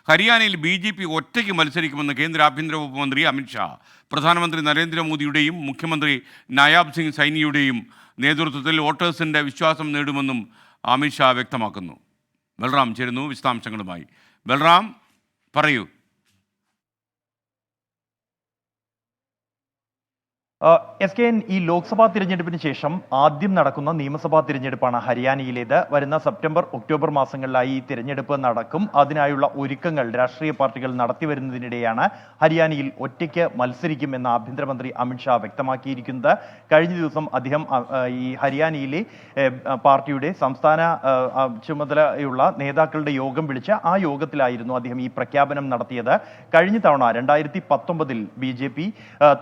ഹരിയാനയിൽ BJP ഒറ്റയ്ക്ക് മത്സരിക്കുമെന്ന് കേന്ദ്ര ആഭ്യന്തര വകുപ്പ് മന്ത്രി അമിത്ഷാ. പ്രധാനമന്ത്രി നരേന്ദ്രമോദിയുടെയും മുഖ്യമന്ത്രി നയാബ് സിംഗ് സൈനിയുടെയും നേതൃത്വത്തിൽ വോട്ടേഴ്സിൻ്റെ വിശ്വാസം നേടുമെന്നും അമിത്ഷാ വ്യക്തമാക്കുന്നു. ബൽറാം ചേരുന്നു വിശദാംശങ്ങളുമായി. ബൽറാം, പറയൂ. SKN ഈ ലോക്സഭാ തിരഞ്ഞെടുപ്പിന് ശേഷം ആദ്യം നടക്കുന്ന നിയമസഭാ തിരഞ്ഞെടുപ്പാണ് ഹരിയാനയിലേത്. വരുന്ന സെപ്റ്റംബർ ഒക്ടോബർ മാസങ്ങളിലായി ഈ തിരഞ്ഞെടുപ്പ് നടക്കും. അതിനായുള്ള ഒരുക്കങ്ങൾ രാഷ്ട്രീയ പാർട്ടികൾ നടത്തിവരുന്നതിനിടെയാണ് ഹരിയാനയിൽ ഒറ്റയ്ക്ക് മത്സരിക്കുമെന്ന് ആഭ്യന്തരമന്ത്രി അമിത്ഷാ വ്യക്തമാക്കിയിരിക്കുന്നത്. കഴിഞ്ഞ ദിവസം അദ്ദേഹം ഈ ഹരിയാനയിലെ പാർട്ടിയുടെ സംസ്ഥാന ചുമതലയുള്ള നേതാക്കളുടെ യോഗം വിളിച്ച് ആ യോഗത്തിലായിരുന്നു അദ്ദേഹം ഈ പ്രഖ്യാപനം നടത്തിയത്. കഴിഞ്ഞ തവണ 2019 BJP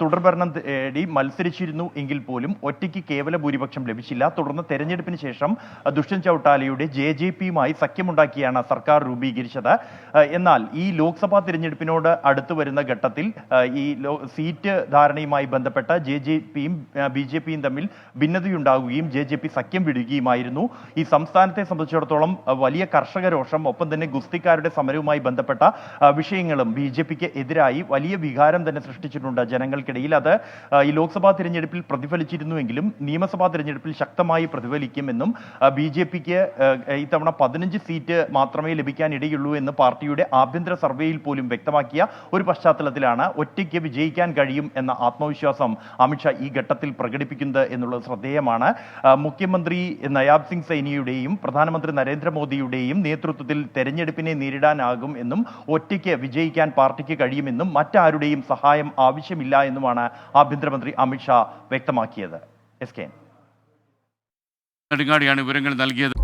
തുടർഭരണം തേടി മത്സരിച്ചിരുന്നു എങ്കിൽ പോലും ഒറ്റയ്ക്ക് കേവല ഭൂരിപക്ഷം ലഭിച്ചില്ല. തുടർന്ന് തെരഞ്ഞെടുപ്പിന് ശേഷം ദുഷ്യന്ത് ചൌട്ടാലയുടെ JJPയുമായി സഖ്യമുണ്ടാക്കിയാണ് സർക്കാർ രൂപീകരിച്ചത്. എന്നാൽ ഈ ലോക്സഭാ തിരഞ്ഞെടുപ്പിനോട് അടുത്തു വരുന്ന ഘട്ടത്തിൽ ഈ സീറ്റ് ധാരണയുമായി ബന്ധപ്പെട്ട JJPയും BJPയും തമ്മിൽ ഭിന്നതയുണ്ടാകുകയും JJP സഖ്യം വിടുകയുമായിരുന്നു. ഈ സംസ്ഥാനത്തെ സംബന്ധിച്ചിടത്തോളം വലിയ കർഷക രോഷം, ഒപ്പം തന്നെ ഗുസ്തിക്കാരുടെ സമരവുമായി ബന്ധപ്പെട്ട വിഷയങ്ങളും BJPക്ക് എതിരായി വലിയ വികാരം തന്നെ സൃഷ്ടിച്ചിട്ടുണ്ട് ജനങ്ങൾക്കിടയിൽ. അത് ഈ ലോക്സഭാ തിരഞ്ഞെടുപ്പിൽ പ്രതിഫലിച്ചിരുന്നുവെങ്കിലും നിയമസഭാ തിരഞ്ഞെടുപ്പിൽ ശക്തമായി പ്രതിഫലിക്കുമെന്നും BJPക്ക് ഇത്തവണ 15 സീറ്റ് മാത്രമേ ലഭിക്കാനിടയുള്ളൂ എന്ന് പാർട്ടിയുടെ ആഭ്യന്തര സർവേയിൽ പോലും വ്യക്തമാക്കിയ ഒരു പശ്ചാത്തലത്തിലാണ് ഒറ്റയ്ക്ക് വിജയിക്കാൻ കഴിയും എന്ന ആത്മവിശ്വാസം അമിത്ഷാ ഈ ഘട്ടത്തിൽ പ്രകടിപ്പിക്കുന്നത് എന്നുള്ളത് ശ്രദ്ധേയമാണ്. മുഖ്യമന്ത്രി നയാബ് സിംഗ് സൈനിയുടെയും പ്രധാനമന്ത്രി നരേന്ദ്രമോദിയുടെയും നേതൃത്വത്തിൽ തെരഞ്ഞെടുപ്പിനെ നേരിടാനാകും എന്നും ഒറ്റയ്ക്ക് വിജയിക്കാൻ പാർട്ടിക്ക് കഴിയുമെന്നും മറ്റാരുടെയും സഹായം ആവശ്യമില്ല എന്നുമാണ് ആഭ്യന്തരമന്ത്രി അമിത്ഷാ വ്യക്തമാക്കിയത്. SKN നെടുങ്ങാടിയാണ് വിവരങ്ങൾ നൽകിയത്.